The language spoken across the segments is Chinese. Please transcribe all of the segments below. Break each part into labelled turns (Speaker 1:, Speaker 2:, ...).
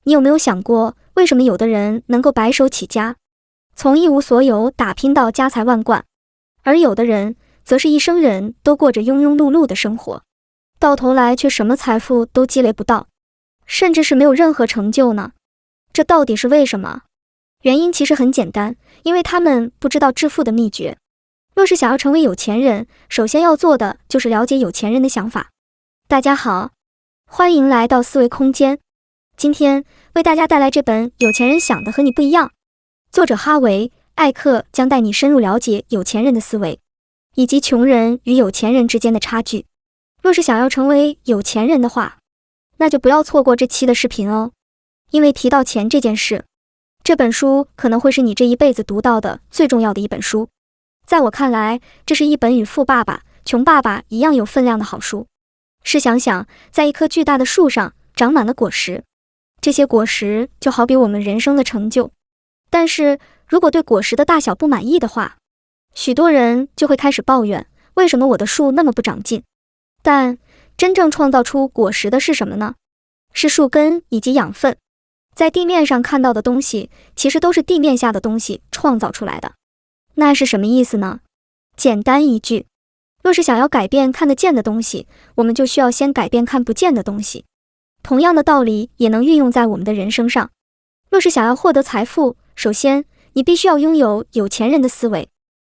Speaker 1: 你有没有想过，为什么有的人能够白手起家，从一无所有打拼到家财万贯，而有的人则是一生人都过着庸庸碌碌的生活，到头来却什么财富都积累不到，甚至是没有任何成就呢？这到底是为什么？原因其实很简单，因为他们不知道致富的秘诀。若是想要成为有钱人，首先要做的就是了解有钱人的想法。大家好，欢迎来到思维空间。今天为大家带来这本《有钱人想的和你不一样》，作者哈维·艾克将带你深入了解有钱人的思维，以及穷人与有钱人之间的差距。若是想要成为有钱人的话，那就不要错过这期的视频哦。因为提到钱这件事，这本书可能会是你这一辈子读到的最重要的一本书。在我看来，这是一本与《富爸爸穷爸爸》一样有分量的好书。试想想，在一棵巨大的树上长满了果实，这些果实就好比我们人生的成就。但是如果对果实的大小不满意的话，许多人就会开始抱怨，为什么我的树那么不长进？但真正创造出果实的是什么呢？是树根以及养分。在地面上看到的东西，其实都是地面下的东西创造出来的。那是什么意思呢？简单一句，若是想要改变看得见的东西，我们就需要先改变看不见的东西。同样的道理也能运用在我们的人生上。若是想要获得财富，首先你必须要拥有有钱人的思维，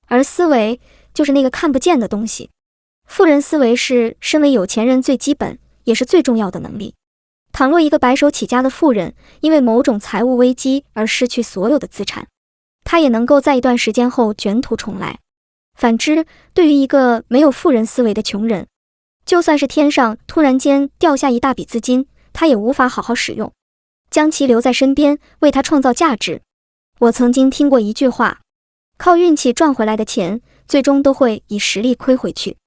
Speaker 1: 而思维就是那个看不见的东西。富人思维是身为有钱人最基本也是最重要的能力。倘若一个白手起家的富人因为某种财务危机而失去所有的资产，他也能够在一段时间后卷土重来。反之，对于一个没有富人思维的穷人，就算是天上突然间掉下一大笔资金，他也无法好好使用，将其留在身边，为他创造价值。我曾经听过一句话，靠运气赚回来的钱，最终都会以实力亏回去。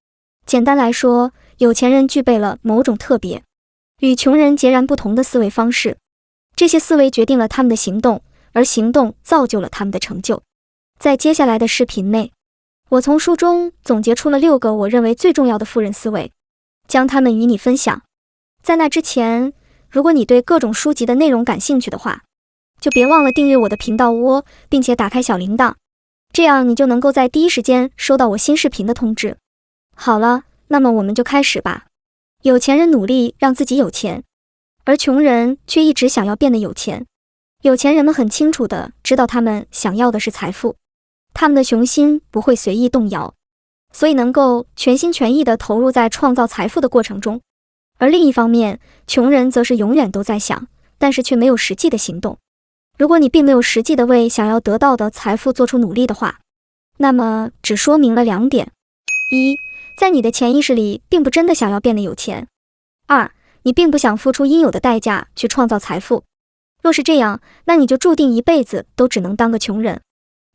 Speaker 1: 简单来说，有钱人具备了某种特别，与穷人截然不同的思维方式。这些思维决定了他们的行动，而行动造就了他们的成就。在接下来的视频内，我从书中总结出了6个我认为最重要的富人思维，将它们与你分享。在那之前，如果你对各种书籍的内容感兴趣的话，就别忘了订阅我的频道哦，并且打开小铃铛，这样你就能够在第一时间收到我新视频的通知。好了，那么我们就开始吧。有钱人努力让自己有钱，而穷人却一直想要变得有钱。有钱人们很清楚地知道他们想要的是财富，他们的雄心不会随意动摇，所以能够全心全意地投入在创造财富的过程中。而另一方面，穷人则是永远都在想，但是却没有实际的行动。如果你并没有实际地为想要得到的财富做出努力的话，那么只说明了2点：一，在你的潜意识里并不真的想要变得有钱；二，你并不想付出应有的代价去创造财富。若是这样，那你就注定一辈子都只能当个穷人。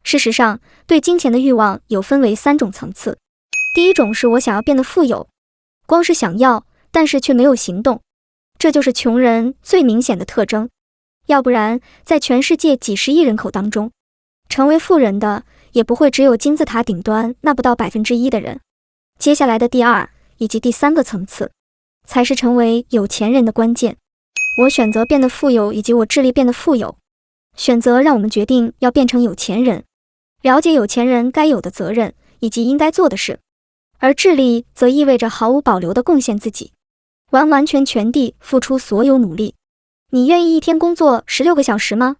Speaker 1: 事实上，对金钱的欲望有分为3种层次。第一种是我想要变得富有，光是想要，但是却没有行动，这就是穷人最明显的特征。要不然，在全世界几十亿人口当中，成为富人的也不会只有金字塔顶端那不到1%的人。接下来的第2以及第3个层次，才是成为有钱人的关键。我选择变得富有，以及我致力变得富有。选择让我们决定要变成有钱人，了解有钱人该有的责任以及应该做的事，而致力则意味着毫无保留地贡献自己，完完全全地付出所有努力。你愿意一天工作16个小时吗？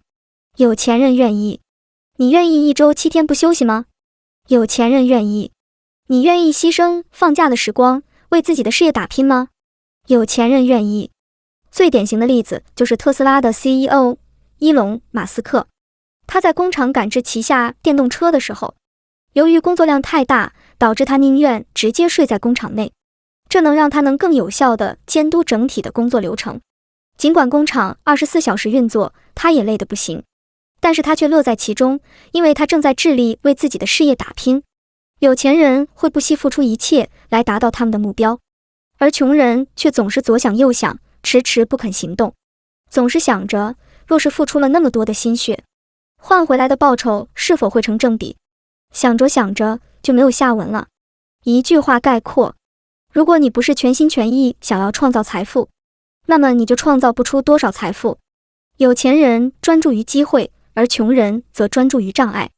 Speaker 1: 有钱人愿意。你愿意1周7天不休息吗？有钱人愿意。你愿意牺牲放假的时光，为自己的事业打拼吗？有钱人愿意。最典型的例子就是特斯拉的 CEO 伊隆·马斯克。他在工厂赶制旗下电动车的时候，由于工作量太大，导致他宁愿直接睡在工厂内，这能让他更有效地监督整体的工作流程。尽管工厂24小时运作，他也累得不行，但是他却乐在其中，因为他正在致力为自己的事业打拼。有钱人会不惜付出一切来达到他们的目标，而穷人却总是左想右想，迟迟不肯行动，总是想着若是付出了那么多的心血，换回来的报酬是否会成正比。想着想着就没有下文了。一句话概括，如果你不是全心全意想要创造财富，那么你就创造不出多少财富。有钱人专注于机会，而穷人则专注于障碍。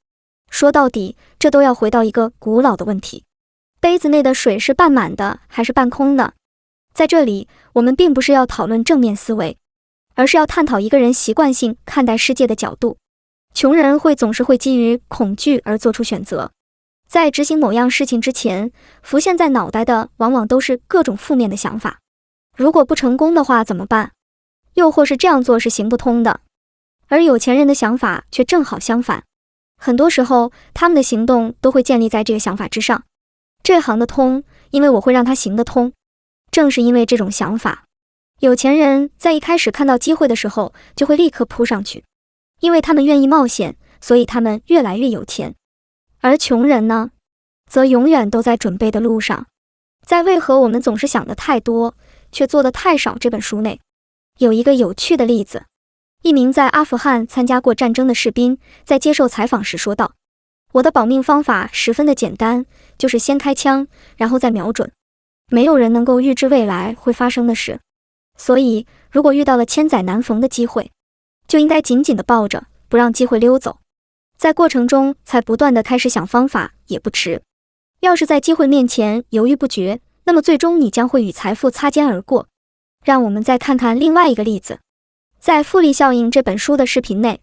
Speaker 1: 说到底，这都要回到一个古老的问题：杯子内的水是半满的还是半空的？在这里，我们并不是要讨论正面思维，而是要探讨一个人习惯性看待世界的角度。穷人总是会基于恐惧而做出选择，在执行某样事情之前，浮现在脑袋的往往都是各种负面的想法。如果不成功的话怎么办？又或是这样做是行不通的。而有钱人的想法却正好相反，很多时候他们的行动都会建立在这个想法之上。这行得通，因为我会让它行得通。正是因为这种想法，有钱人在一开始看到机会的时候就会立刻扑上去，因为他们愿意冒险，所以他们越来越有钱。而穷人呢，则永远都在准备的路上。在《为何我们总是想的太多，却做的太少》这本书内，有一个有趣的例子。一名在阿富汗参加过战争的士兵在接受采访时说道：我的保命方法十分的简单，就是先开枪，然后再瞄准。没有人能够预知未来会发生的事，所以如果遇到了千载难逢的机会，就应该紧紧地抱着，不让机会溜走。在过程中才不断地开始想方法也不迟。要是在机会面前犹豫不决，那么最终你将会与财富擦肩而过。让我们再看看另外一个例子。在《复利效应》这本书的视频内，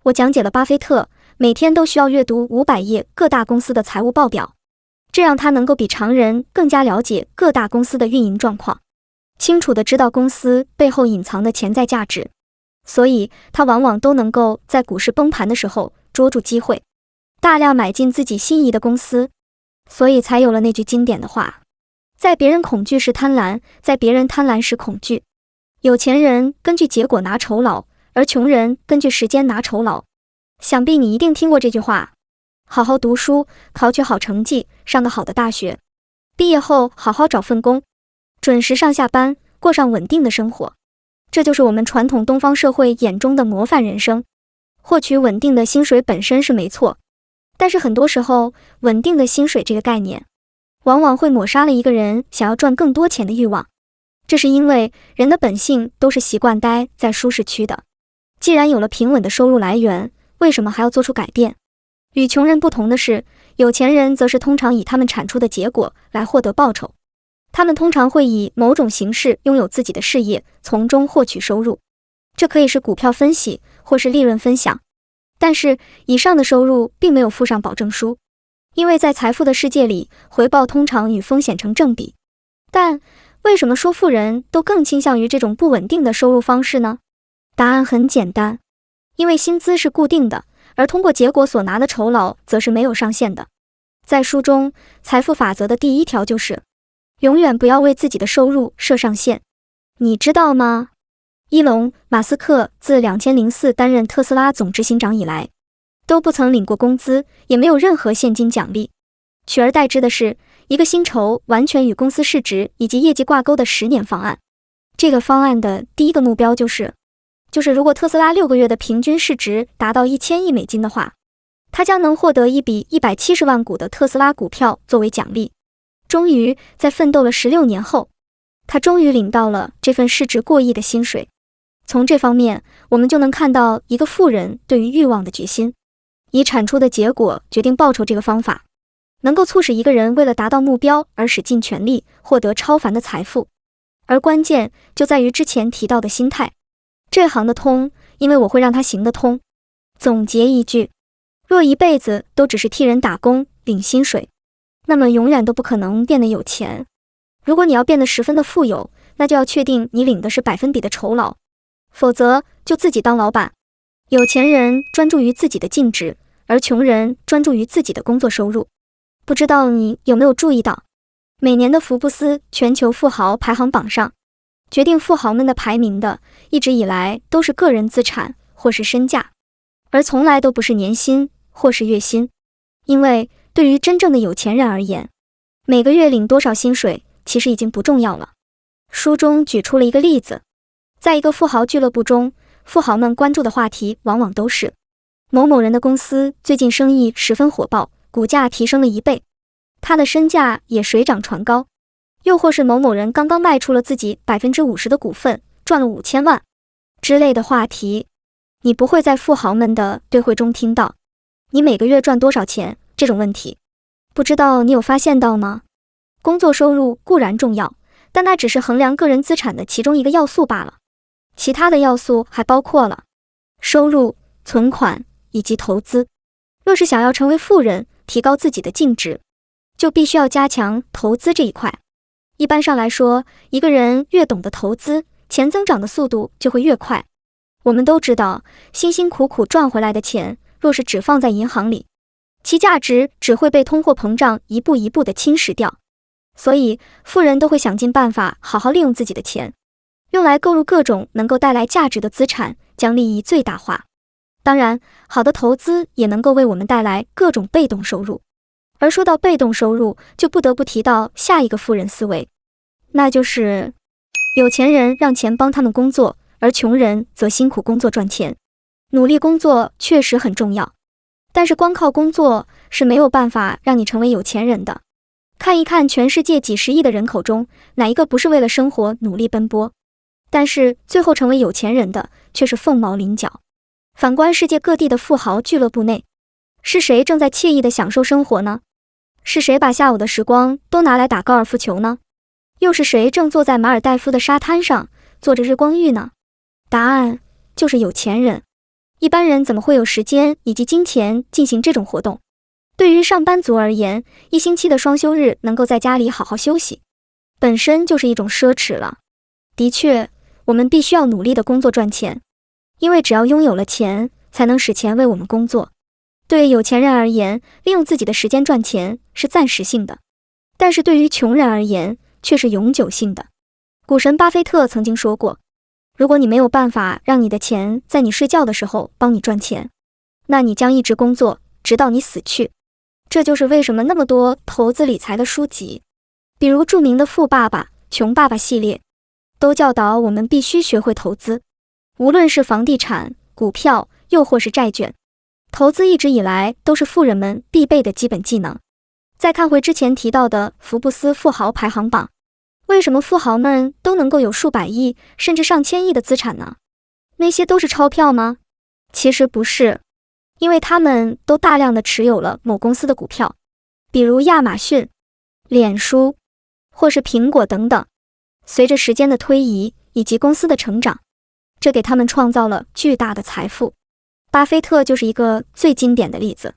Speaker 1: 我讲解了巴菲特每天都需要阅读500页各大公司的财务报表，这让他能够比常人更加了解各大公司的运营状况，清楚地知道公司背后隐藏的潜在价值，所以他往往都能够在股市崩盘的时候捉住机会，大量买进自己心仪的公司。所以才有了那句经典的话：在别人恐惧时贪婪，在别人贪婪时恐惧。有钱人根据结果拿酬劳，而穷人根据时间拿酬劳。想必你一定听过这句话：好好读书，考取好成绩，上个好的大学，毕业后好好找份工，准时上下班，过上稳定的生活。这就是我们传统东方社会眼中的模范人生。获取稳定的薪水本身是没错，但是很多时候，稳定的薪水这个概念，往往会抹杀了一个人想要赚更多钱的欲望。这是因为人的本性都是习惯待在舒适区的。既然有了平稳的收入来源，为什么还要做出改变？与穷人不同的是，有钱人则是通常以他们产出的结果来获得报酬。他们通常会以某种形式拥有自己的事业，从中获取收入。这可以是股票分析，或是利润分享。但是以上的收入并没有附上保证书，因为在财富的世界里，回报通常与风险成正比。但为什么说富人都更倾向于这种不稳定的收入方式呢？答案很简单，因为薪资是固定的，而通过结果所拿的酬劳则是没有上限的。在书中，财富法则的第1条就是，永远不要为自己的收入设上限。你知道吗？伊隆·马斯克自2004担任特斯拉总执行长以来，都不曾领过工资，也没有任何现金奖励，取而代之的是一个薪酬完全与公司市值以及业绩挂钩的10年方案。这个方案的第一个目标就是如果特斯拉6个月的平均市值达到1000亿美金的话，他将能获得一笔170万股的特斯拉股票作为奖励。终于在奋斗了16年后，他终于领到了这份市值过亿的薪水。从这方面，我们就能看到一个富人对于欲望的决心。以产出的结果决定报酬这个方法，能够促使一个人为了达到目标而使尽全力，获得超凡的财富。而关键就在于之前提到的心态。这行得通，因为我会让它行得通。总结一句，若一辈子都只是替人打工领薪水，那么永远都不可能变得有钱。如果你要变得十分的富有，那就要确定你领的是百分比的酬劳，否则就自己当老板。有钱人专注于自己的净值，而穷人专注于自己的工作收入。不知道你有没有注意到，每年的福布斯全球富豪排行榜上，决定富豪们的排名的，一直以来都是个人资产或是身价，而从来都不是年薪或是月薪。因为对于真正的有钱人而言，每个月领多少薪水其实已经不重要了。书中举出了一个例子，在一个富豪俱乐部中，富豪们关注的话题往往都是某某人的公司最近生意十分火爆，股价提升了1倍，他的身价也水涨船高。又或是某某人刚刚卖出了自己50%的股份，赚了5000万之类的话题。你不会在富豪们的对会中听到你每个月赚多少钱这种问题。不知道你有发现到吗？工作收入固然重要，但它只是衡量个人资产的其中一个要素罢了。其他的要素还包括了收入、存款以及投资。若是想要成为富人，提高自己的净值，就必须要加强投资这一块。一般上来说，一个人越懂得投资，钱增长的速度就会越快。我们都知道，辛辛苦苦赚回来的钱，若是只放在银行里，其价值只会被通货膨胀一步一步地侵蚀掉。所以，富人都会想尽办法好好利用自己的钱，用来购入各种能够带来价值的资产，将利益最大化。当然，好的投资也能够为我们带来各种被动收入。而说到被动收入，就不得不提到下一个富人思维，那就是有钱人让钱帮他们工作，而穷人则辛苦工作赚钱。努力工作确实很重要，但是光靠工作是没有办法让你成为有钱人的。看一看全世界几十亿的人口中，哪一个不是为了生活努力奔波，但是最后成为有钱人的却是凤毛麟角。反观世界各地的富豪俱乐部内，是谁正在惬意地享受生活呢？是谁把下午的时光都拿来打高尔夫球呢？又是谁正坐在马尔代夫的沙滩上做着日光浴呢？答案就是有钱人。一般人怎么会有时间以及金钱进行这种活动？对于上班族而言，一星期的双休日能够在家里好好休息，本身就是一种奢侈了。的确，我们必须要努力的工作赚钱，因为只要拥有了钱，才能使钱为我们工作。对有钱人而言，利用自己的时间赚钱是暂时性的，但是对于穷人而言，却是永久性的。股神巴菲特曾经说过，如果你没有办法让你的钱在你睡觉的时候帮你赚钱，那你将一直工作，直到你死去。这就是为什么那么多投资理财的书籍，比如著名的《富爸爸穷爸爸》系列，都教导我们必须学会投资。无论是房地产、股票，又或是债券，投资一直以来都是富人们必备的基本技能。再看回之前提到的福布斯富豪排行榜，为什么富豪们都能够有数百亿甚至上千亿的资产呢？那些都是钞票吗？其实不是，因为他们都大量的持有了某公司的股票，比如亚马逊、脸书或是苹果等等。随着时间的推移以及公司的成长，这给他们创造了巨大的财富。巴菲特就是一个最经典的例子，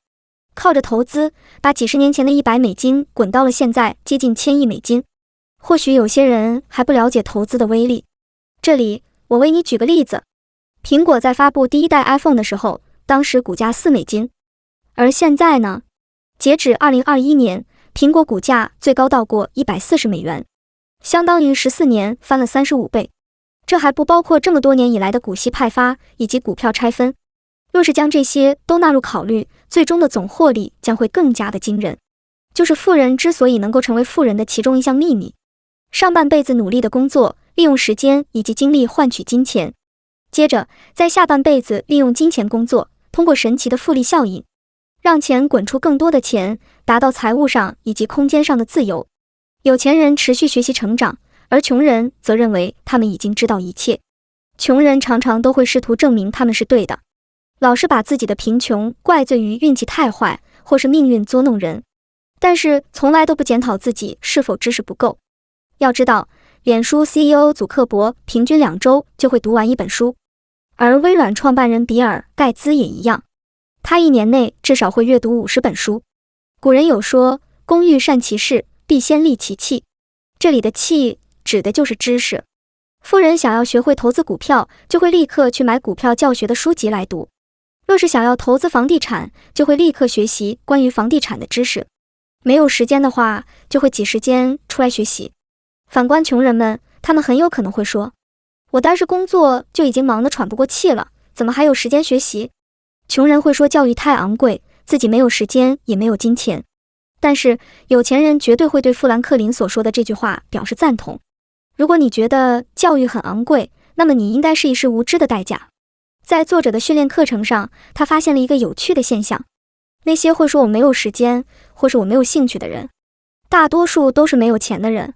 Speaker 1: 靠着投资把几十年前的$100滚到了现在接近$1000亿。或许有些人还不了解投资的威力，这里我为你举个例子。苹果在发布第一代 iPhone 的时候，当时股价$4，而现在呢？截止2021年，苹果股价最高到过$140，相当于14年翻了35倍。这还不包括这么多年以来的股息派发以及股票拆分。若是将这些都纳入考虑，最终的总获利将会更加的惊人。就是富人之所以能够成为富人的其中一项秘密。上半辈子努力的工作，利用时间以及精力换取金钱，接着在下半辈子利用金钱工作，通过神奇的复利效应，让钱滚出更多的钱，达到财务上以及空间上的自由。有钱人持续学习成长，而穷人则认为他们已经知道一切。穷人常常都会试图证明他们是对的，老是把自己的贫穷怪罪于运气太坏，或是命运捉弄人，但是从来都不检讨自己是否知识不够。要知道，脸书 CEO 祖克伯平均2周就会读完一本书，而微软创办人比尔·盖茨也一样，他1年内至少会阅读50本书。古人有说，工欲善其事，必先利其器。这里的器指的就是知识。富人想要学会投资股票，就会立刻去买股票教学的书籍来读。若是想要投资房地产，就会立刻学习关于房地产的知识。没有时间的话，就会挤时间出来学习。反观穷人们，他们很有可能会说，我单是工作就已经忙得喘不过气了，怎么还有时间学习？穷人会说教育太昂贵，自己没有时间也没有金钱。但是有钱人绝对会对富兰克林所说的这句话表示赞同。如果你觉得教育很昂贵，那么你应该试一试无知的代价。在作者的训练课程上，他发现了一个有趣的现象，那些会说我没有时间或是我没有兴趣的人，大多数都是没有钱的人，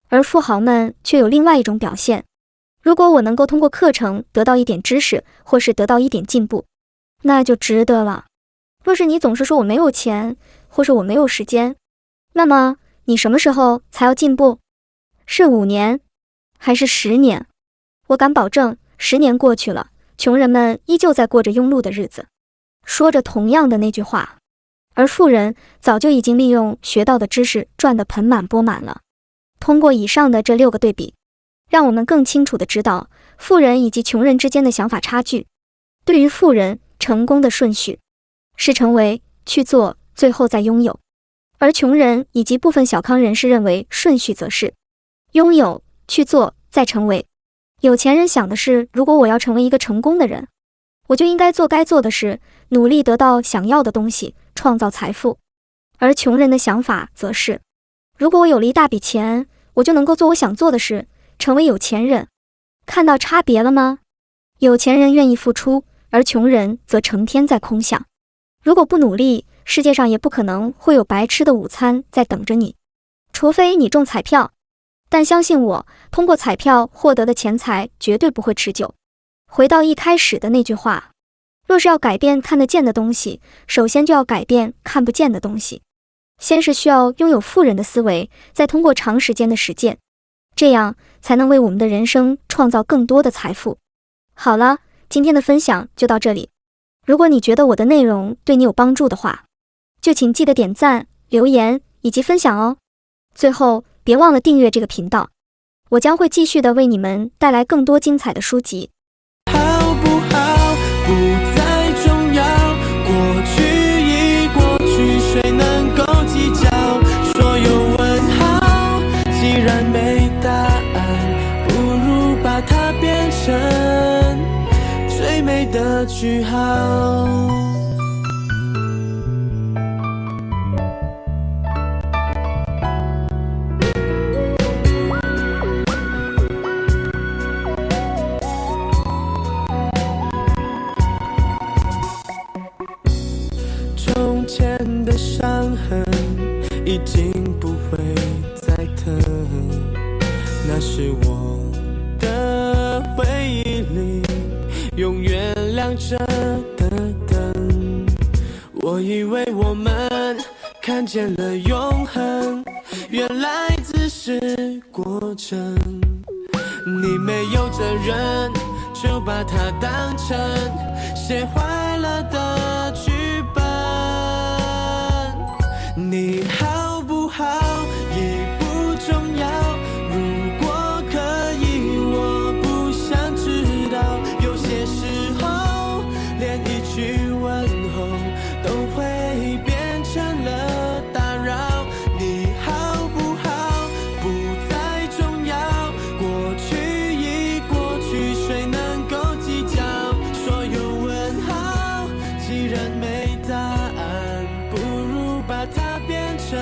Speaker 1: 而富豪们却有另外一种表现。如果我能够通过课程得到一点知识，或是得到一点进步，那就值得了。若是你总是说我没有钱，或是我没有时间，那么你什么时候才要进步？是5年，还是10年？我敢保证，10年过去了，穷人们依旧在过着庸碌的日子，说着同样的那句话，而富人早就已经利用学到的知识赚得盆满钵满了。通过以上的这6个对比，让我们更清楚地知道富人以及穷人之间的想法差距。对于富人，成功的顺序是成为、去做，最后再拥有；而穷人以及部分小康人士认为顺序则是拥有、去做，再成为。有钱人想的是，如果我要成为一个成功的人，我就应该做该做的事，努力得到想要的东西，创造财富；而穷人的想法则是，如果我有了一大笔钱，我就能够做我想做的事，成为有钱人。看到差别了吗？有钱人愿意付出，而穷人则成天在空想。如果不努力，世界上也不可能会有白吃的午餐在等着你，除非你中彩票。但相信我，通过彩票获得的钱财绝对不会持久。回到一开始的那句话，若是要改变看得见的东西，首先就要改变看不见的东西。先是需要拥有富人的思维，再通过长时间的实践，这样才能为我们的人生创造更多的财富。好了，今天的分享就到这里。如果你觉得我的内容对你有帮助的话，就请记得点赞、留言以及分享哦。最后，别忘了订阅这个频道，我将会继续的为你们带来更多精彩的书籍。
Speaker 2: 好不好不再重要，过去已过去，谁能够计较？所有问号既然没答案，不如把它变成最美的句号。从前的伤痕已经不会再疼，那是我的回忆里永远亮着的灯。我以为我们看见了永恒，原来只是过程。你没有责任，就把它当成写坏了的剧本。你好不好已不重要，如果可以，我不想知道。有些时候，连一句问候都会变成了打扰。你好不好不再重要，过去已过去，谁能够计较？所有问号既然没答案，不如把它变成